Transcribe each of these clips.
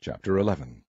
Chapter 11.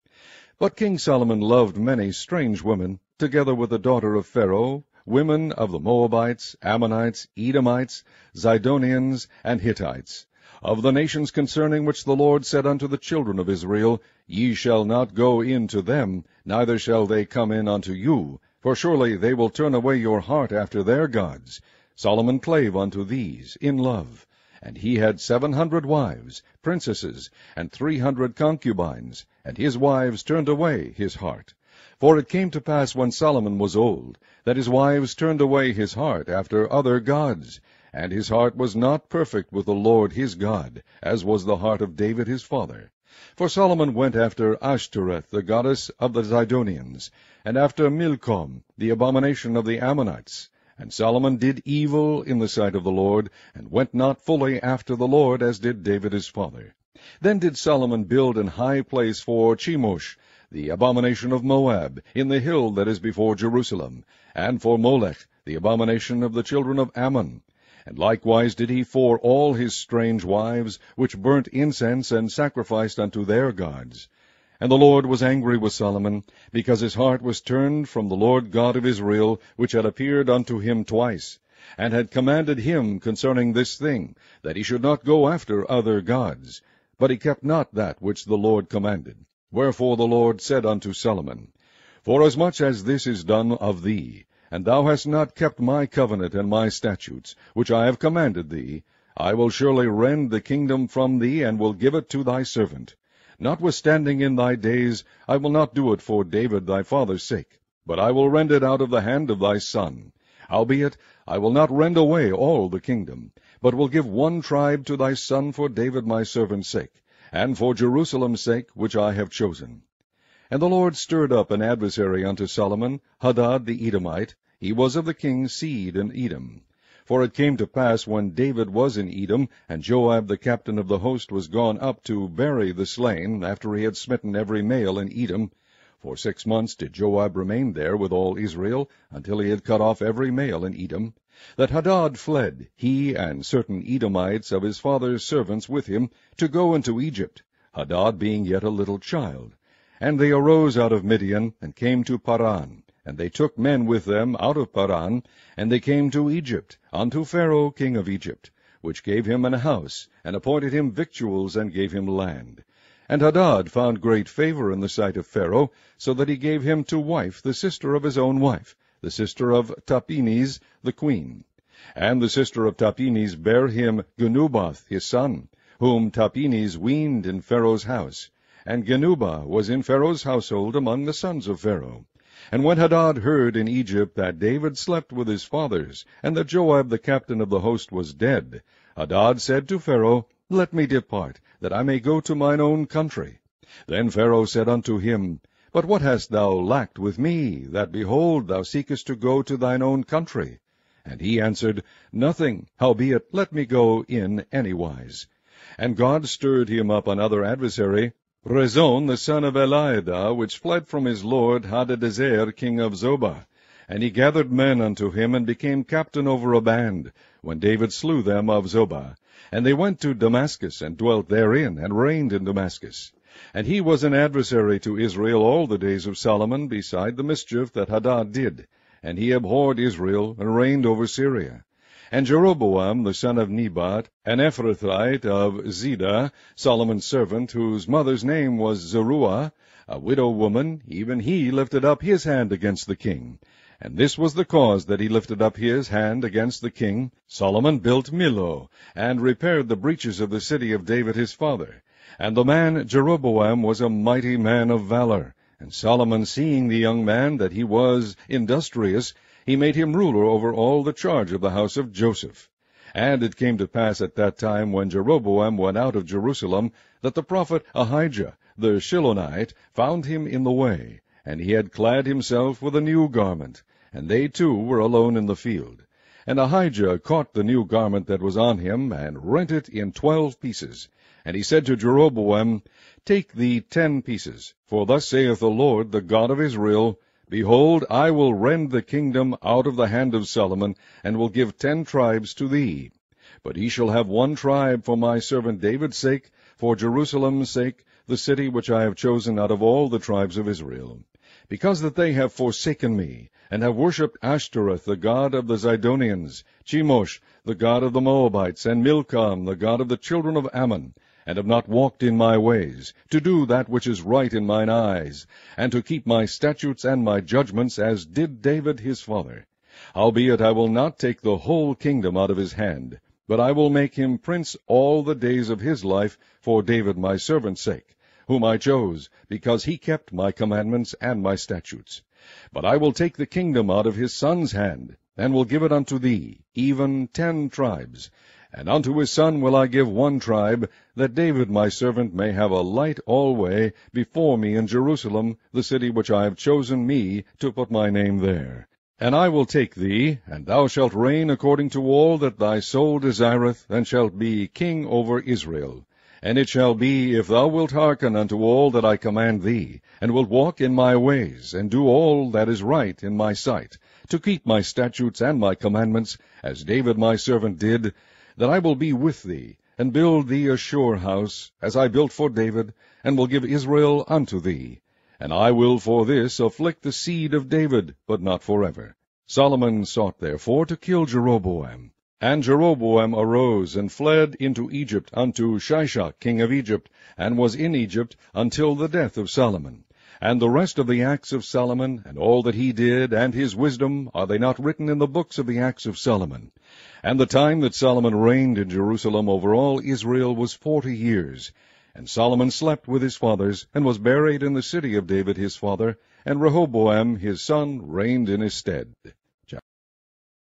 But King Solomon loved many strange women, together with the daughter of Pharaoh, women of the Moabites, Ammonites, Edomites, Zidonians, and Hittites, of the nations concerning which the Lord said unto the children of Israel, Ye shall not go in to them, neither shall they come in unto you, for surely they will turn away your heart after their gods. Solomon clave unto these in love. And he had 700 wives, princesses, and 300 concubines, and his wives turned away his heart. For it came to pass when Solomon was old, that his wives turned away his heart after other gods, and his heart was not perfect with the Lord his God, as was the heart of David his father. For Solomon went after Ashtoreth, the goddess of the Zidonians, and after Milcom, the abomination of the Ammonites. And Solomon did evil in the sight of the Lord, and went not fully after the Lord, as did David his father. Then did Solomon build an high place for Chemosh, the abomination of Moab, in the hill that is before Jerusalem, and for Molech, the abomination of the children of Ammon. And likewise did he for all his strange wives, which burnt incense and sacrificed unto their gods. And the Lord was angry with Solomon, because his heart was turned from the Lord God of Israel, which had appeared unto him twice, and had commanded him concerning this thing, that he should not go after other gods. But he kept not that which the Lord commanded. Wherefore the Lord said unto Solomon, Forasmuch as this is done of thee, and thou hast not kept my covenant and my statutes, which I have commanded thee, I will surely rend the kingdom from thee, and will give it to thy servant. Notwithstanding in thy days, I will not do it for David thy father's sake, but I will rend it out of the hand of thy son. Howbeit, I will not rend away all the kingdom, but will give one tribe to thy son for David my servant's sake, and for Jerusalem's sake, which I have chosen. And the Lord stirred up an adversary unto Solomon, Hadad the Edomite. He was of the king's seed in Edom. For it came to pass, when David was in Edom, and Joab the captain of the host was gone up to bury the slain, after he had smitten every male in Edom, for 6 months did Joab remain there with all Israel, until he had cut off every male in Edom, that Hadad fled, he and certain Edomites of his father's servants with him, to go into Egypt, Hadad being yet a little child. And they arose out of Midian, and came to Paran. And they took men with them out of Paran, and they came to Egypt, unto Pharaoh king of Egypt, which gave him an house, and appointed him victuals, and gave him land. And Hadad found great favor in the sight of Pharaoh, so that he gave him to wife the sister of his own wife, the sister of Tahpenes the queen. And the sister of Tahpenes bare him Genubath his son, whom Tahpenes weaned in Pharaoh's house. And Genubath was in Pharaoh's household among the sons of Pharaoh. And when Hadad heard in Egypt that David slept with his fathers, and that Joab the captain of the host was dead, Hadad said to Pharaoh, Let me depart, that I may go to mine own country. Then Pharaoh said unto him, But what hast thou lacked with me, that, behold, thou seekest to go to thine own country? And he answered, Nothing, howbeit let me go in anywise. And God stirred him up another adversary, Rezon the son of Eliada, which fled from his lord Hadadezer king of Zobah. And he gathered men unto him, and became captain over a band, when David slew them of Zobah. And they went to Damascus, and dwelt therein, and reigned in Damascus. And he was an adversary to Israel all the days of Solomon, beside the mischief that Hadad did. And he abhorred Israel, and reigned over Syria. And Jeroboam the son of Nebat, an Ephrathite of Ziddah, Solomon's servant, whose mother's name was Zeruiah, a widow woman, even he lifted up his hand against the king. And this was the cause that he lifted up his hand against the king. Solomon built Millo, and repaired the breaches of the city of David his father. And the man Jeroboam was a mighty man of valor. And Solomon, seeing the young man that he was industrious, he made him ruler over all the charge of the house of Joseph. And it came to pass at that time, when Jeroboam went out of Jerusalem, that the prophet Ahijah the Shilonite found him in the way, and he had clad himself with a new garment, and they two were alone in the field. And Ahijah caught the new garment that was on him, and rent it in 12 pieces. And he said to Jeroboam, Take thee 10 pieces, for thus saith the Lord, the God of Israel, Behold, I will rend the kingdom out of the hand of Solomon, and will give 10 tribes to thee. But he shall have 1 tribe for my servant David's sake, for Jerusalem's sake, the city which I have chosen out of all the tribes of Israel. Because that they have forsaken me, and have worshipped Ashtoreth, the god of the Zidonians, Chemosh, the god of the Moabites, and Milcom, the god of the children of Ammon, and have not walked in my ways, to do that which is right in mine eyes, and to keep my statutes and my judgments, as did David his father. Howbeit I will not take the whole kingdom out of his hand, but I will make him prince all the days of his life, for David my servant's sake, whom I chose, because he kept my commandments and my statutes. But I will take the kingdom out of his son's hand, and will give it unto thee, even 10 tribes. And unto his son will I give 1 tribe, that David my servant may have a light alway before me in Jerusalem, the city which I have chosen me to put my name there. And I will take thee, and thou shalt reign according to all that thy soul desireth, and shalt be king over Israel. And it shall be, if thou wilt hearken unto all that I command thee, and wilt walk in my ways, and do all that is right in my sight, to keep my statutes and my commandments, as David my servant did, that I will be with thee, and build thee a sure house, as I built for David, and will give Israel unto thee. And I will for this afflict the seed of David, but not forever. Solomon sought therefore to kill Jeroboam. And Jeroboam arose and fled into Egypt unto Shishak king of Egypt, and was in Egypt until the death of Solomon. And the rest of the acts of Solomon, and all that he did, and his wisdom, are they not written in the books of the acts of Solomon? And the time that Solomon reigned in Jerusalem over all Israel was 40 years. And Solomon slept with his fathers, and was buried in the city of David his father, and Rehoboam his son reigned in his stead.